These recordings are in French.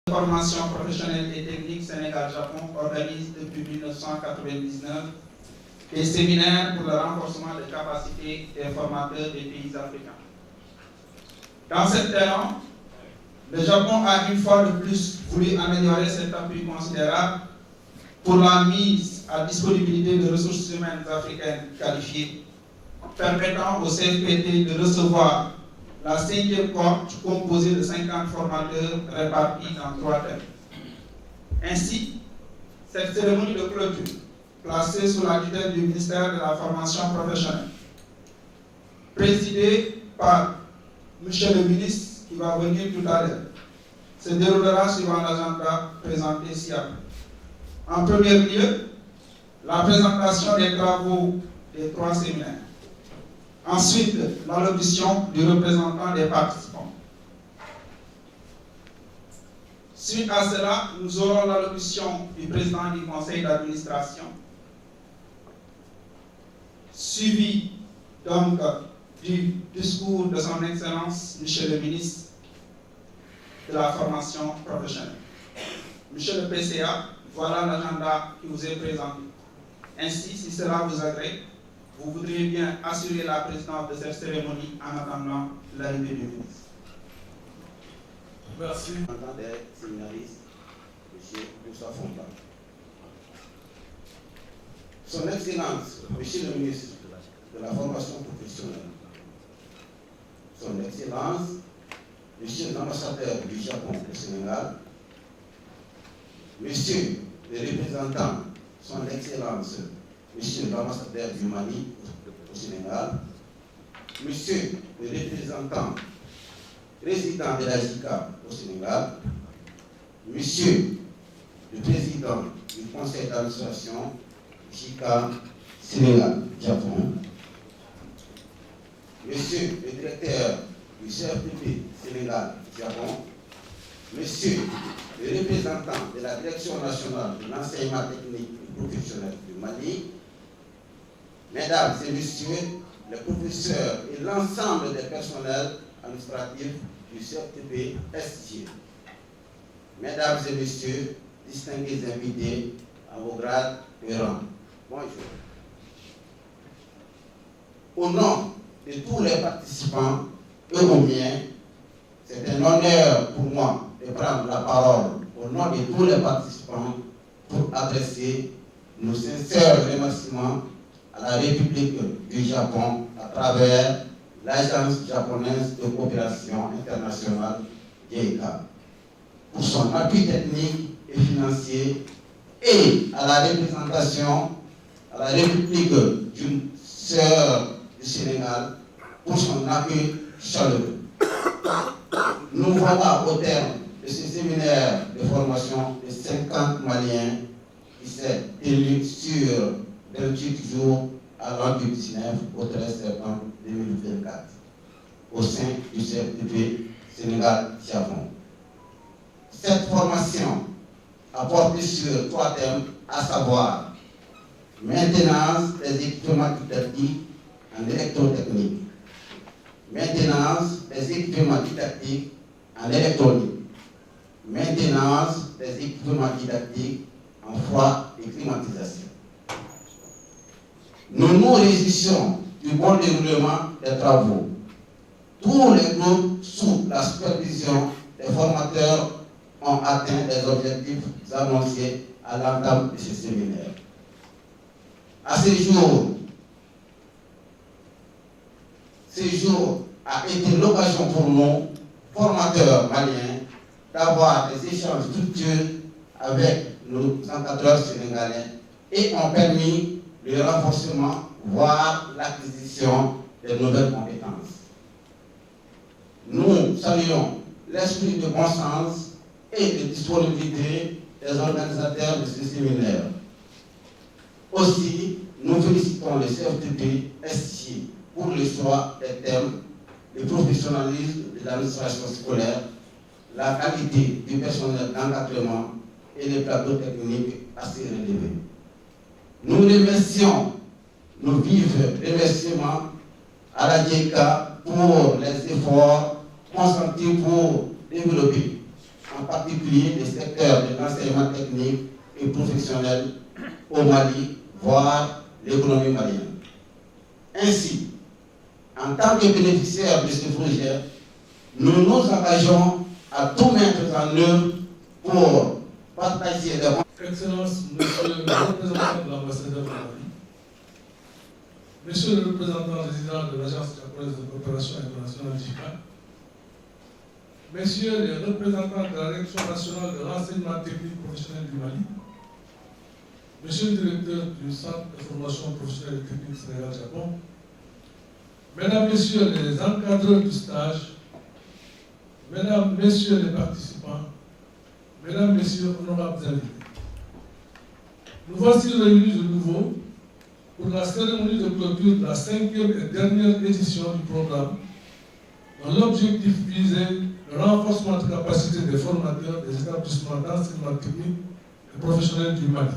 Formation professionnelle et technique Sénégal-Japon organise depuis 1999 des séminaires pour le renforcement des capacités des formateurs des pays africains. Dans cet terrain, le Japon a une fois de plus voulu améliorer cet appui considérable pour la mise à disponibilité de ressources humaines africaines qualifiées, permettant au CFPT de recevoir la 5e cohorte composée de 50 formateurs répartis dans 3 thèmes. Ainsi, cette cérémonie de clôture, placée sous la tutelle du ministère de la Formation professionnelle, présidée par M. le ministre qui va venir tout à l'heure, se déroulera suivant l'agenda présenté ci-après. En premier lieu, la présentation des travaux des 3 séminaires. Ensuite, l'allocution du représentant des participants. Suite à cela, nous aurons l'allocution du président du conseil d'administration, suivi donc du discours de son Excellence, Monsieur le ministre de la formation professionnelle. Monsieur le PCA, voilà l'agenda qui vous est présenté. Ainsi, si cela vous agrée, vous voudriez bien assurer la présidence de cette cérémonie en attendant l'arrivée du ministre. Merci. En tant que séminariste, M. Moussa Fonta. Son Excellence, M. le ministre de la formation professionnelle. Son Excellence, M. l'ambassadeur du Japon au Sénégal. Monsieur le représentant, son Excellence, Monsieur l'ambassadeur du Mali au Sénégal, Monsieur le représentant président de la JICA au Sénégal, Monsieur le président du conseil d'administration JICA Sénégal-Japon, Monsieur le directeur du CFPP Sénégal-Japon, Monsieur le représentant de la Direction nationale de l'enseignement technique et professionnel du Mali, Mesdames et Messieurs, les professeurs et l'ensemble des personnels administratifs du CFTP SG. Mesdames et Messieurs, distingués invités à vos grades et rangs, bonjour. Au nom de tous les participants et au mien, c'est un honneur pour moi de prendre la parole au nom de tous les participants pour adresser nos sincères remerciements à la République du Japon à travers l'Agence japonaise de coopération internationale JICA pour son appui technique et financier et à la représentation à la République du Sénégal pour son appui chaleureux. Nous voilà au terme de ce séminaire de formation de 50 Maliens qui s'est tenu sur 28 jours avant du 19 au 13 septembre 2024 au sein du CFTP Sénégal-Japon. Cette formation a porté sur 3 thèmes, à savoir maintenance des équipements didactiques en électrotechnique, maintenance des équipements didactiques en électronique, maintenance des équipements didactiques en froid et climatisation. Nous nous réjouissons du bon déroulement des travaux. Tous les groupes sous la supervision des formateurs ont atteint les objectifs annoncés à l'entame de ce séminaire. À ce jour a été l'occasion pour nous, formateurs maliens, d'avoir des échanges fructueux avec nos encadreurs sénégalais et ont permis le renforcement, voire l'acquisition de nouvelles compétences. Nous saluons l'esprit de bon sens et de disponibilité des organisateurs de ce séminaire. Aussi, nous félicitons le CFTP SG pour le choix des thèmes, le professionnalisme de l'administration scolaire, la qualité du personnel d'encadrement et les plateaux techniques assez relevés. Nous remercions nos vifs remerciements à la JICA pour les efforts consentis pour développer en particulier des secteurs de l'enseignement technique et professionnel au Mali, voire l'économie malienne. Ainsi, en tant que bénéficiaires de ce projet, nous nous engageons à tout mettre en œuvre pour partager les... Excellence, Monsieur le représentant de l'ambassadeur de Mali, Monsieur le représentant résident de l'Agence japonaise de coopération internationale JICA, Messieurs les représentants de la Direction nationale de l'enseignement technique professionnel du Mali, Monsieur le directeur du Centre de formation professionnelle et technique Sénégal-Japon, Mesdames, Messieurs les encadreurs du stage, Mesdames, Messieurs les participants, Mesdames, Messieurs, honorables invités. Nous voici réunis de nouveau pour la cérémonie de clôture de la 5e et dernière édition du programme, dont l'objectif visait le renforcement de capacité des formateurs des établissements d'enseignement technique et professionnel du Mali.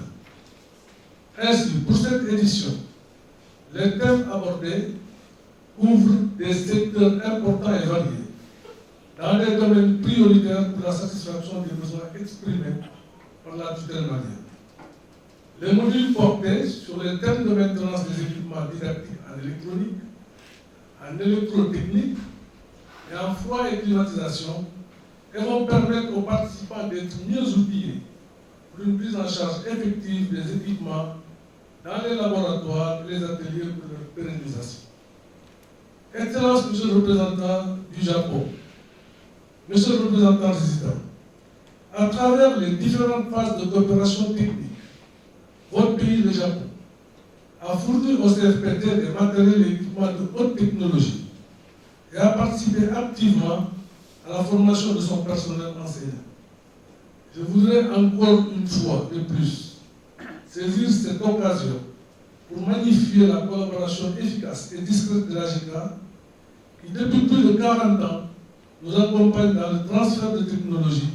Ainsi, pour cette édition, les thèmes abordés couvrent des secteurs importants et variés, dans des domaines prioritaires pour la satisfaction des besoins exprimés par la tutelle malienne. Les modules portaient sur les thèmes de maintenance des équipements didactiques en électronique, en électrotechnique et en froid et climatisation, et vont permettre aux participants d'être mieux outillés pour une prise en charge effective des équipements dans les laboratoires et les ateliers pour leur pérennisation. Excellence, Monsieur le représentant du Japon, Monsieur le représentant résident, à travers les différentes phases de coopération technique, votre pays, le Japon, a fourni au CFPT des matériels et équipements de haute technologie et a participé activement à la formation de son personnel enseignant. Je voudrais encore une fois de plus saisir cette occasion pour magnifier la collaboration efficace et discrète de la JICA qui, depuis plus de 40 ans, nous accompagne dans le transfert de technologies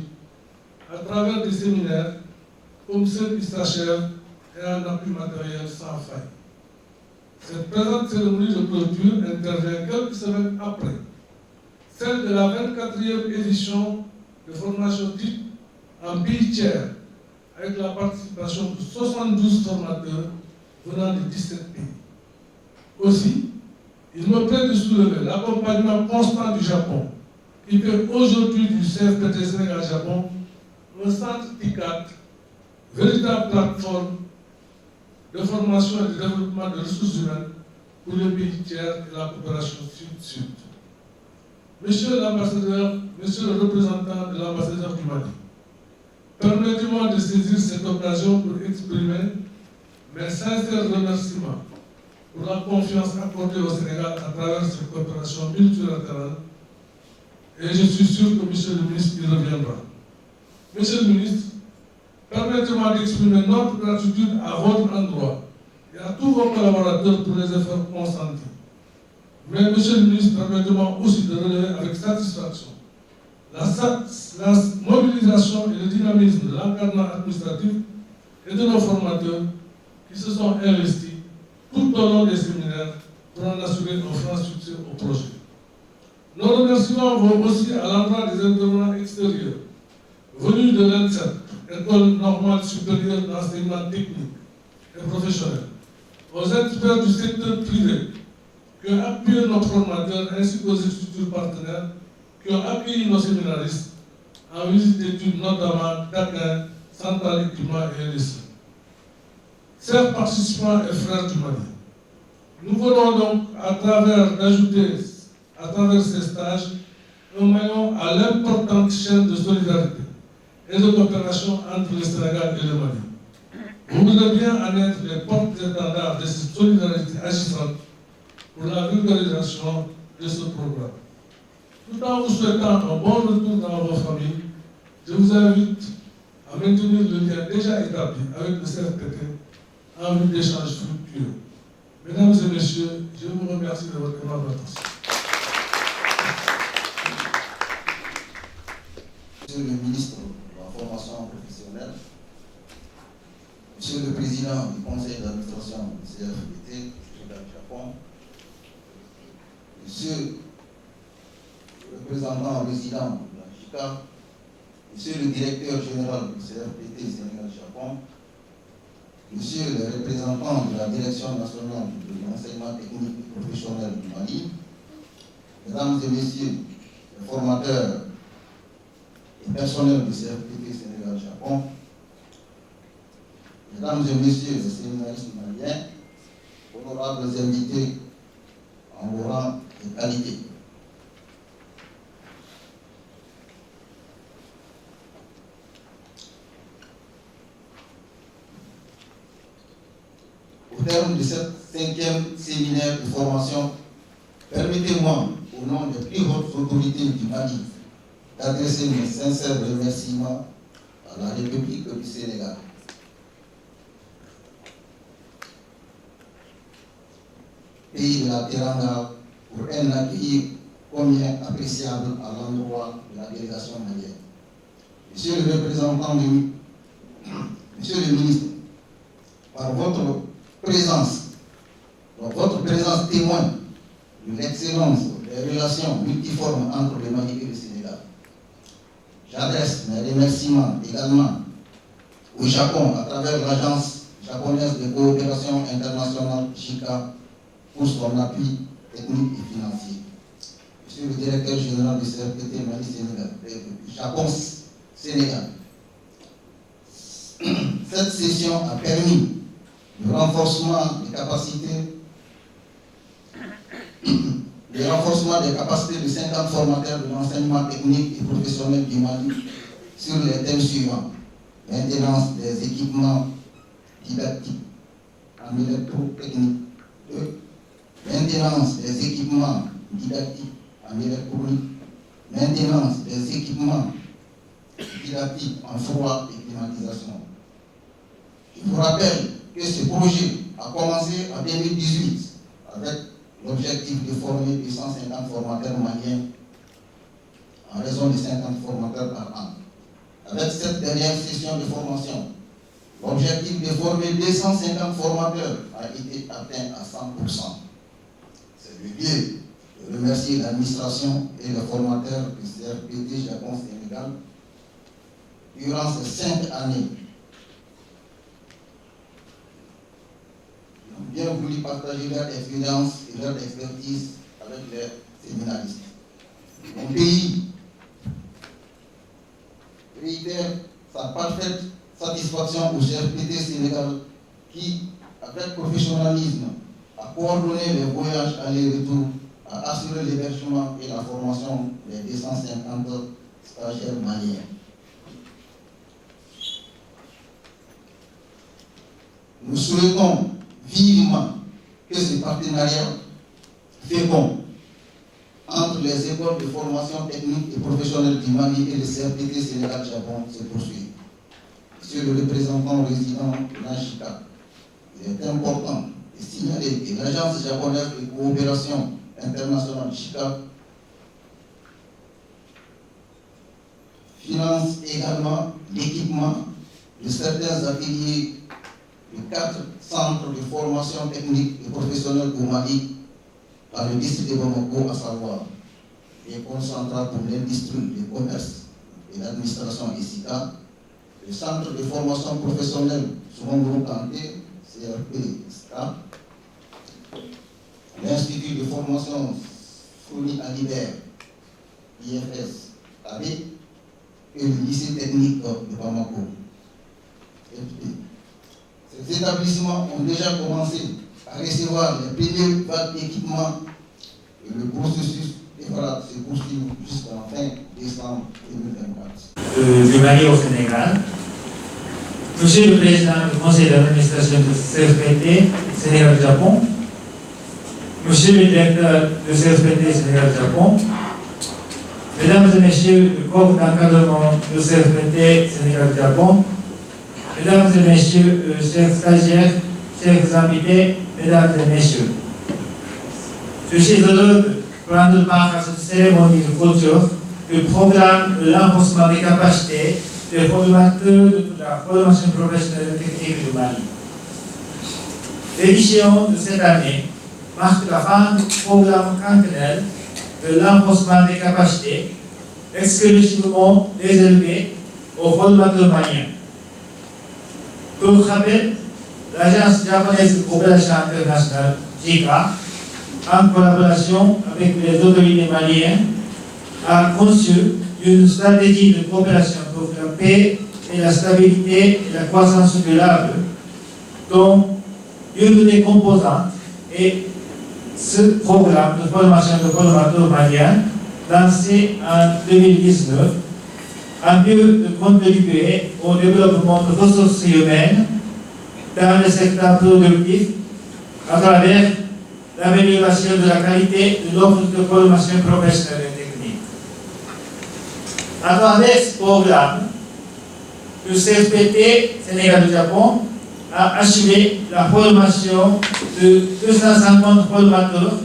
à travers des séminaires comme ceux qui s'achèvent et un appui matériel sans faille. Cette présente cérémonie de clôture intervient quelques semaines après celle de la 24e édition de formation type en pays tiers, avec la participation de 72 formateurs venant de 17 pays. Aussi, il me plaît de soulever l'accompagnement constant du Japon, qui fait aujourd'hui du CFPT Sénégal-Japon un centre TICAT, véritable plateforme de formation et de développement de ressources humaines pour les pays tiers et la coopération sud-sud. Monsieur l'ambassadeur, monsieur le représentant de l'ambassadeur du Mali, permettez-moi de saisir cette occasion pour exprimer mes sincères remerciements pour la confiance accordée au Sénégal à travers cette coopération multilatérale, et je suis sûr que monsieur le ministre y reviendra. Monsieur le ministre, permettez-moi d'exprimer notre gratitude à votre endroit et à tous vos collaborateurs pour les efforts consentis. Mais, monsieur le ministre, permettez-moi aussi de relever avec satisfaction la mobilisation et le dynamisme de l'encadrement administratif et de nos formateurs qui se sont investis tout au long des séminaires pour en assurer un franc succès au projet. Nos remerciements vont aussi à l'endroit des intervenants extérieurs venus de l'ENSEP, École normale supérieure d'enseignement technique et professionnel, aux experts du secteur privé qui ont appuyé nos formateurs ainsi qu'aux structures partenaires qui ont accueilli nos séminaristes en visite d'études notamment Dakar, Central Équipement et LSE. Chers participants et frères du Mali, nous venons donc d'ajouter à travers ces stages un maillon à l'importante chaîne de solidarité et de coopération entre le Sénégal et le Mali. Vous voudrez bien en être les porte-étendards de cette solidarité agissante pour la vulgarisation de ce programme. Tout en vous souhaitant un bon retour dans vos familles, je vous invite à maintenir le lien déjà établi avec le CFPT en vue d'échanges fructueux. Mesdames et messieurs, je vous remercie de votre aimable attention. Monsieur le ministre de la formation professionnelle, Monsieur le président du conseil d'administration du CFPT Sénégal-Japon, Monsieur le représentant résident de la JICA, Monsieur le directeur général du CRPT Sénégal-Japon, Monsieur le représentant de la Direction nationale de l'enseignement technique et professionnel du Mali, Mesdames et Messieurs les formateurs et personnels du CRPT Sénégal-Japon, Mesdames et Messieurs les séminaristes maliens, honorables invités en vos rangs et qualités. Au terme de ce 5e séminaire de formation, permettez-moi, au nom des plus hautes autorités du Mali, d'adresser mes sincères remerciements à la République du Sénégal. Pays de la Teranga, pour un accueil combien appréciable à l'endroit de la délégation malienne. Monsieur le représentant Monsieur le ministre, par votre présence témoigne de l'excellence des relations multiformes entre le Mali et le Sénégal. J'adresse mes remerciements également au Japon à travers l'Agence japonaise de coopération internationale JICA pour son appui technique et financier. Monsieur le directeur général du CRPT Mali-Sénégal, Japon-Sénégal. Cette session a permis le renforcement des capacités de 50 formateurs de l'enseignement technique et professionnel du Mali sur les thèmes suivants: maintenance des équipements didactiques en électrotechnique, maintenance des équipements didactiques en électronique, maintenance des équipements didactiques en froid et climatisation. Je vous rappelle que ce projet a commencé en 2018 avec l'objectif de former 250 formateurs maliens en raison de 50 formateurs par an. Avec cette dernière session de formation, l'objectif de former 250 formateurs a été atteint à 100%. C'est le lieu de remercier l'administration et les formateurs du CRPT Japon-Sénégal durant ces 5 années. Ils ont bien voulu partager leur expérience et leur expertise avec les séminaristes. Mon pays réitère sa parfaite satisfaction au CRPT Sénégal qui, avec professionnalisme, a coordonné les voyages aller-retour, a assuré l'hébergement et la formation des 250 stagiaires maliens. Nous souhaitons vivement que ce partenariat fécond entre les écoles de formation technique et professionnelle du Mali et le CRPT Sénégal-Japon se poursuive. Monsieur le représentant résident de l'AJICA, il est important de signaler que l'Agence japonaise de coopération internationale JICA finance également l'équipement de certains ateliers de 4 centres de formation technique et professionnelle au Mali dans le district de Bamako, à savoir l'École centrale pour l'industrie, le commerce et l'administration ICICA, le centre de formation professionnelle second groupe Kanté, CRP-SCA, l'Institut de formation Fourni Alibert, IFS, AB, et le lycée technique de Bamako. Ces établissements ont déjà commencé à recevoir les premiers vagues d'équipements et le processus devra se poursuivre jusqu'à la fin décembre 2024. Du Mali au Sénégal. Monsieur le Président du Conseil d'administration du CRPT Sénégal-Japon, Monsieur le Directeur du CRPT Sénégal-Japon, Mesdames et Messieurs du corps d'encadrement du CRPT Sénégal-Japon, Mesdames et Messieurs, chers stagiaires, chers invités, Mesdames et Messieurs, je suis heureux de prendre part à cette cérémonie de clôture du programme de renforcement des capacités des formateurs de la formation professionnelle technique du Mali. L'édition de cette année marque la fin du programme quinquennal de renforcement des capacités exclusivement réservé aux formateurs maliens. Pour rappel, l'Agence japonaise de coopération internationale, JICA, en collaboration avec les autorités maliennes, a conçu une stratégie de coopération pour la paix et la stabilité et la croissance durable, dont une des composantes est ce programme de formation de formateurs maliens lancé en 2019 en but de contribuer au développement de ressources humaines dans le secteur productif à travers l'amélioration de la qualité de l'offre de formation professionnelle et technique. À travers ce programme, le CFPT Sénégal-Japon a assuré la formation de 250 formateurs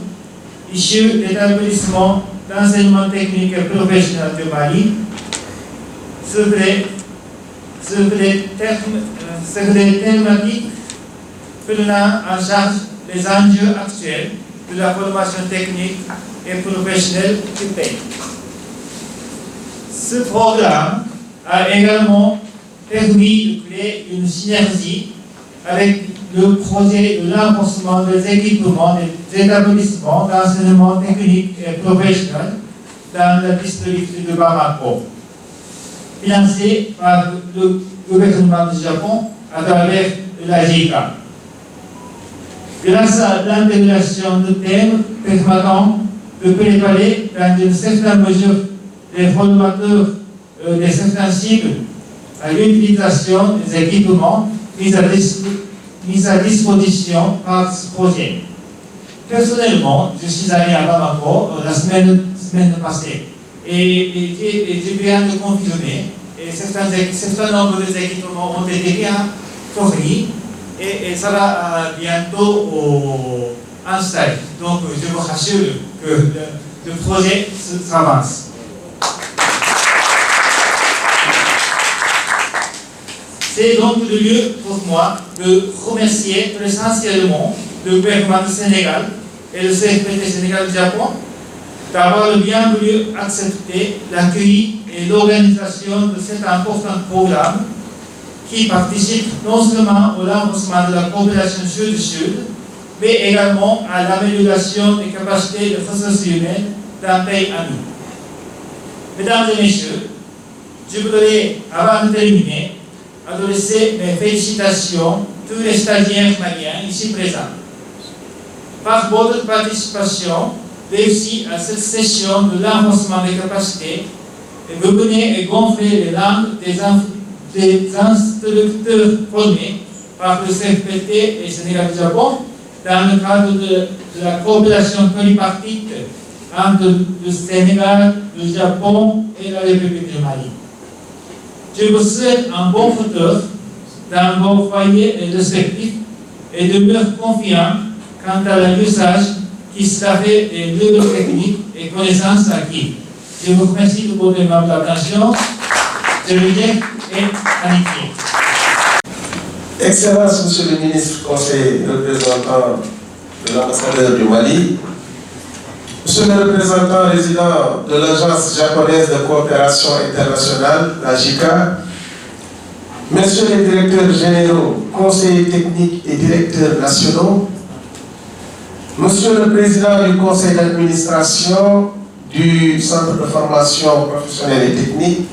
issus d'établissements d'enseignement technique et professionnel de Mali sur des thématiques prenant en charge les enjeux actuels de la formation technique et professionnelle du pays. Ce programme a également permis de créer une synergie avec le projet de renforcement des équipements des établissements d'enseignement technique et professionnel dans le district de Bamako, financé par le gouvernement du Japon à travers la JICA. Grâce à l'intégration de thèmes permettant de préparer dans une certaine mesure les formateurs de certaines cibles à l'utilisation des équipements mis à disposition par ce projet. Personnellement, je suis allé à Bamako la semaine passée et je viens de confirmer et certains nombre d'équipements ont été bien fournis et ça va bientôt installé. Donc je vous rassure que le projet s'avance. C'est donc le lieu pour moi de remercier très sincèrement le gouvernement du Sénégal et le CFPT Sénégal-Japon d'avoir bien voulu accepter l'accueil et l'organisation de cet important programme qui participe non seulement au renforcement de la coopération sud-sud, mais également à l'amélioration des capacités de ressources humaines d'un pays ami. Mesdames et messieurs, je voudrais, avant de terminer, adresser mes félicitations à tous les stagiaires maliens ici présents. Par votre participation réussie à cette session de renforcement des capacités, vous venez gonfler les langues des instructeurs formés par le CFPT et Sénégal-Japon dans le cadre de la coopération tripartite entre le Sénégal, le Japon et la République du Mali. Je vous souhaite un bon futur dans vos foyers respectifs et demeure confiant quant à l'usage qui sera fait des nouvelles techniques et connaissances acquises. Je vous remercie de votre aimable attention. Je vous dis et amitié. Excellence, Monsieur le ministre conseiller représentant de l'ambassadeur du Mali, Monsieur le représentant résident de l'Agence japonaise de coopération internationale, la JICA, Messieurs les directeurs généraux, conseillers techniques et directeurs nationaux, Monsieur le président du conseil d'administration du centre de formation professionnelle et technique,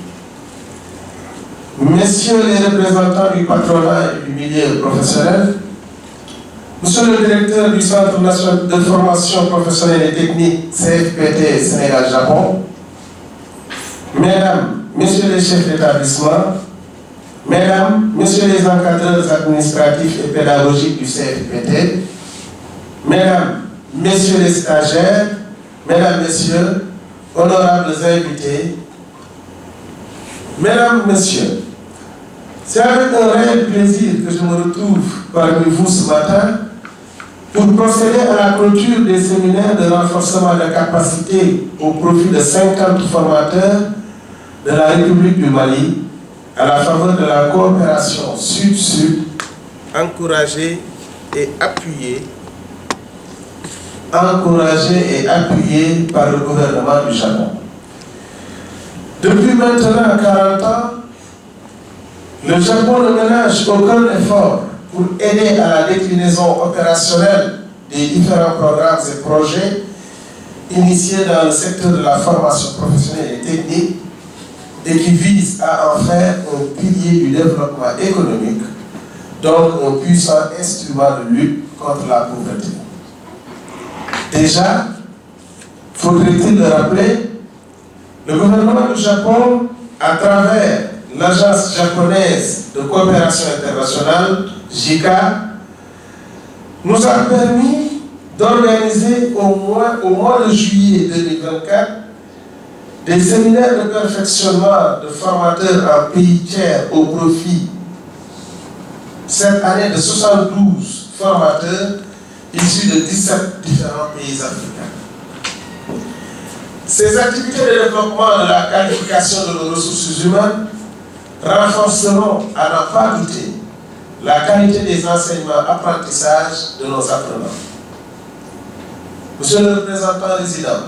Messieurs les représentants du patronat et du milieu professionnel, Monsieur le directeur du Centre national de formation professionnelle et technique CFPT Sénégal-Japon, Mesdames, Messieurs les chefs d'établissement, Mesdames, Messieurs les encadreurs administratifs et pédagogiques du CFPT, Mesdames, Messieurs les stagiaires, Mesdames, Messieurs, honorables invités, Mesdames, Messieurs, c'est avec un réel plaisir que je me retrouve parmi vous ce matin pour procéder à la clôture des séminaires de renforcement de capacité au profit de 50 formateurs de la République du Mali à la faveur de la coopération sud-sud, encouragée et appuyée par le gouvernement du Japon. Depuis maintenant 40 ans, Le Japon ne ménage aucun effort pour aider à la déclinaison opérationnelle des différents programmes et projets initiés dans le secteur de la formation professionnelle et technique et qui visent à en faire un pilier du développement économique, donc un puissant instrument de lutte contre la pauvreté. Déjà, faudrait-il le rappeler, le gouvernement du Japon, à travers l'Agence japonaise de coopération internationale, JICA, nous a permis d'organiser au mois de juillet 2024 des séminaires de perfectionnement de formateurs en pays tiers au profit cette année de 72 formateurs issus de 17 différents pays africains. Ces activités de développement de la qualification de nos ressources humaines renforceront, à n'en pas douter, la qualité des enseignements-apprentissages de nos apprenants. Monsieur le représentant résident,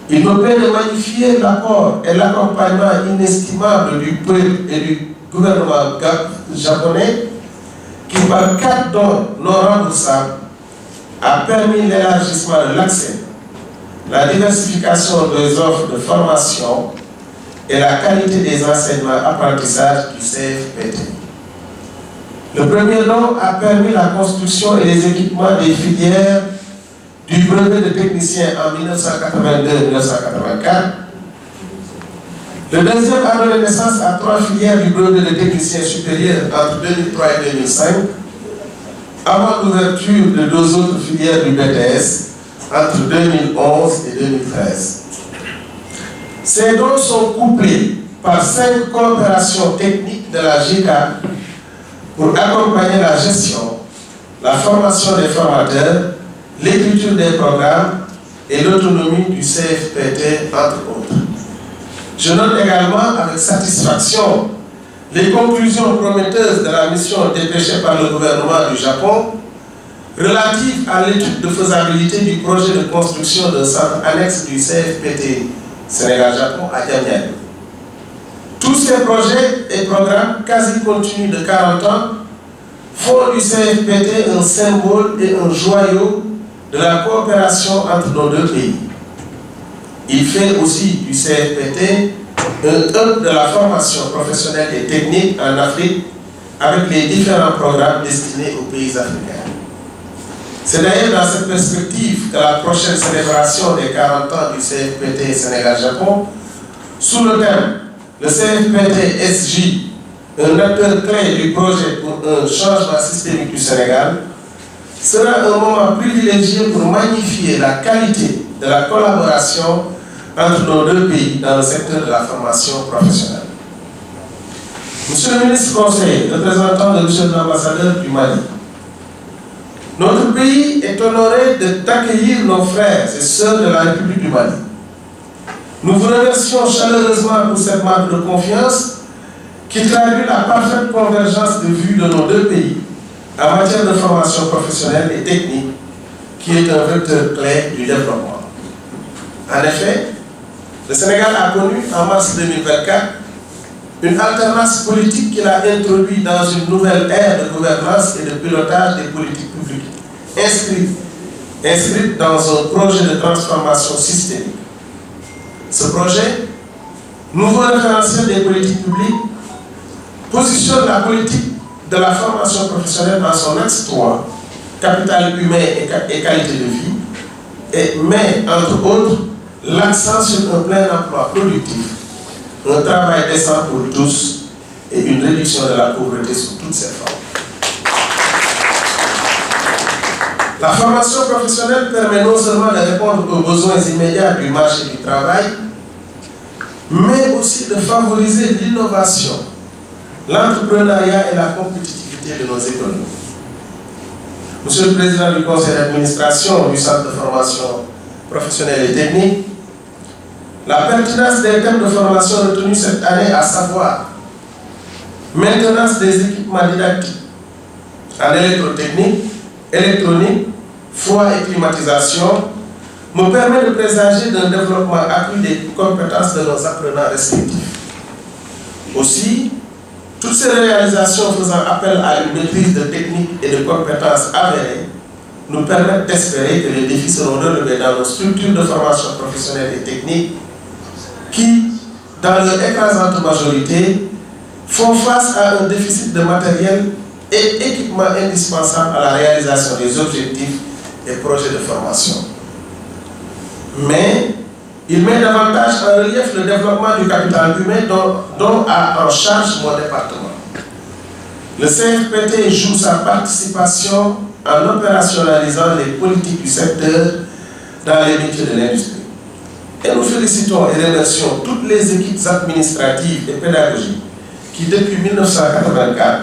il me plaît de magnifier l'apport et l'accompagnement inestimable du peuple et du gouvernement japonais qui, par 4 dons non remboursables, a permis l'élargissement de l'accès, la diversification des offres de formation et la qualité des enseignements-apprentissages du CFPT. Le premier don a permis la construction et les équipements des filières du brevet de technicien en 1982-1984. Le deuxième a donné naissance à 3 filières du brevet de technicien supérieur entre 2003 et 2005, avant l'ouverture de 2 autres filières du BTS entre 2011 et 2013. Ces dons sont couplés par 5 coopérations techniques de la JICA pour accompagner la gestion, la formation des formateurs, l'écriture des programmes et l'autonomie du CFPT, entre autres. Je note également avec satisfaction les conclusions prometteuses de la mission dépêchée par le gouvernement du Japon relative à l'étude de faisabilité du projet de construction d'un centre annexe du CFPT Sénégal-Japon à Diamniadio. Tous ces projets et programmes quasi continus de 40 ans font du CFPT un symbole et un joyau de la coopération entre nos 2 pays. Il fait aussi du CFPT un hub de la formation professionnelle et technique en Afrique avec les différents programmes destinés aux pays africains. C'est d'ailleurs dans cette perspective que la prochaine célébration des 40 ans du CFPT Sénégal-Japon, sous le thème « Le CFPT SJ, un acteur clé du projet pour un changement systémique du Sénégal », sera un moment privilégié pour magnifier la qualité de la collaboration entre nos 2 pays dans le secteur de la formation professionnelle. Monsieur le ministre conseiller, représentant de monsieur l'ambassadeur du Mali, notre pays est honoré d'accueillir nos frères et sœurs de la République du Mali. Nous vous remercions chaleureusement pour cette marque de confiance qui traduit la parfaite convergence de vues de nos 2 pays en matière de formation professionnelle et technique, qui est un vecteur clé du développement. En effet, le Sénégal a connu en mars 2024 une alternance politique qu'il a introduite dans une nouvelle ère de gouvernance et de pilotage des politiques publiques, inscrite dans un projet de transformation systémique. Ce projet, nouveau référentiel des politiques publiques, positionne la politique de la formation professionnelle dans son axe 3, capital humain et qualité de vie, et met, entre autres, l'accent sur un plein emploi productif, un travail décent pour tous et une réduction de la pauvreté sous toutes ses formes. La formation professionnelle permet non seulement de répondre aux besoins immédiats du marché du travail, mais aussi de favoriser l'innovation, l'entrepreneuriat et la compétitivité de nos économies. Monsieur le Président du Conseil d'administration du Centre de formation professionnelle et technique, la pertinence des thèmes de formation retenus cette année, à savoir maintenance des équipements didactiques en électrotechnique, électronique, froid et climatisation, me permet de présager d'un développement accru des compétences de nos apprenants respectifs. Aussi, Toutes ces réalisations faisant appel à une maîtrise de techniques et de compétences avérées nous permettent d'espérer que les défis seront relevés dans nos structures de formation professionnelle et technique qui, dans leur écrasante majorité, font face à un déficit de matériel et équipement indispensable à la réalisation des objectifs et projets de formation. Mais il met davantage en relief le développement du capital humain dont a en charge mon département. Le CFPT joue sa participation en opérationnalisant les politiques du secteur dans les métiers de l'industrie. Et nous félicitons et remercions toutes les équipes administratives et pédagogiques qui, depuis 1984,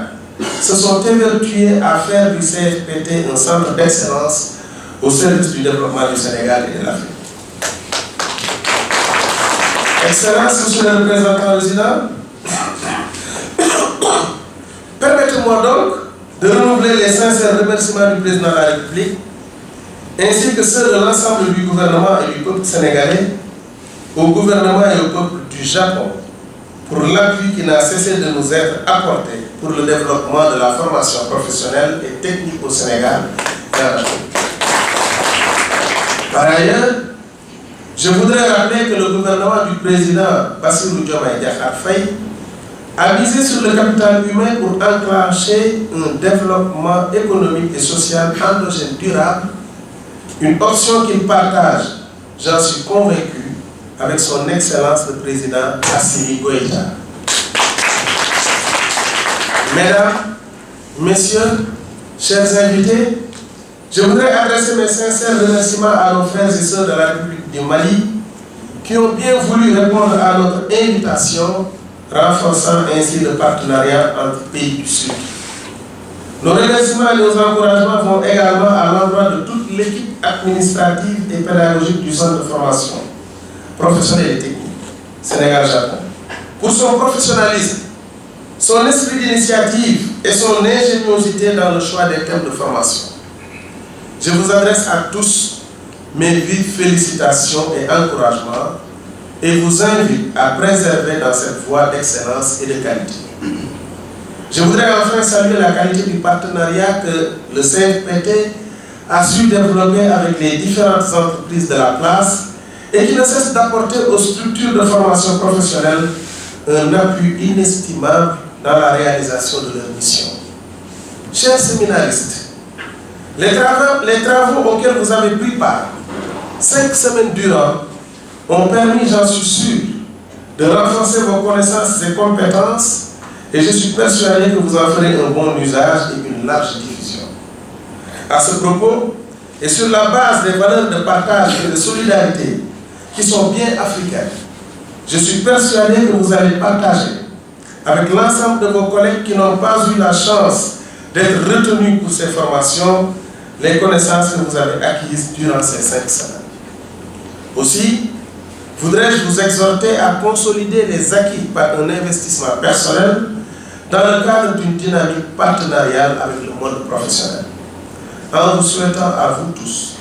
se sont évertuées à faire du CFPT un centre d'excellence au service du développement du Sénégal et de l'Afrique. Excellence, Monsieur le représentant résident, permettez-moi donc de renouveler les sincères remerciements du président de la République, ainsi que ceux de l'ensemble du gouvernement et du peuple sénégalais, au gouvernement et au peuple du Japon, pour l'appui qui n'a cessé de nous être apporté pour le développement de la formation professionnelle et technique au Sénégal et en Afrique. Par ailleurs, je voudrais rappeler que le gouvernement du président Bassirou Diomaye Diakhar Faye a misé sur le capital humain pour enclencher un développement économique et social endogène durable, une option qu'il partage, j'en suis convaincu, avec son Excellence le Président Assimi Goïta. Mesdames, Messieurs, chers invités, je voudrais adresser mes sincères remerciements à nos frères et sœurs de la République du Mali qui ont bien voulu répondre à notre invitation, renforçant ainsi le partenariat entre pays du Sud. Nos remerciements et nos encouragements vont également à l'endroit de toute l'équipe administrative et pédagogique du centre de formation professionnelle et technique Sénégal-Japon pour son professionnalisme, son esprit d'initiative et son ingéniosité dans le choix des thèmes de formation. Je vous adresse à tous mes vives félicitations et encouragements et vous invite à préserver dans cette voie d'excellence et de qualité. Je voudrais enfin saluer la qualité du partenariat que le CFPT a su développer avec les différentes entreprises de la place et qui ne cesse d'apporter aux structures de formation professionnelle un appui inestimable dans la réalisation de leur mission. Chers séminaristes, les travaux auxquels vous avez pris part 5 semaines durant ont permis, j'en suis sûr, de renforcer vos connaissances et compétences et je suis persuadé que vous en ferez un bon usage et une large diffusion. À ce propos, et sur la base des valeurs de partage et de solidarité qui sont bien africaines, je suis persuadé que vous allez partager avec l'ensemble de vos collègues qui n'ont pas eu la chance d'être retenus pour ces formations les connaissances que vous avez acquises durant ces 5 semaines. Aussi, voudrais-je vous exhorter à consolider les acquis par un investissement personnel dans le cadre d'une dynamique partenariale avec le monde professionnel. En vous souhaitant à vous tous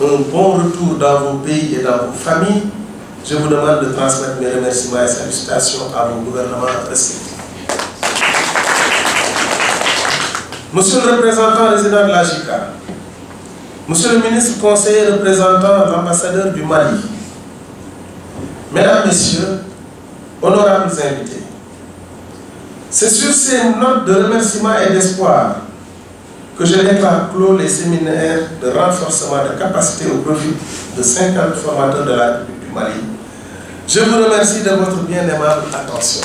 un bon retour dans vos pays et dans vos familles, je vous demande de transmettre mes remerciements et salutations à vos gouvernements respectifs. Monsieur le représentant résident de la JICA, Monsieur le ministre conseiller représentant l'ambassadeur du Mali, Mesdames, Messieurs, honorables invités, c'est sur ces notes de remerciement et d'espoir que je déclare clos les séminaires de renforcement de capacité au profit de 50 formateurs de la République du Mali. Je vous remercie de votre bien aimable attention.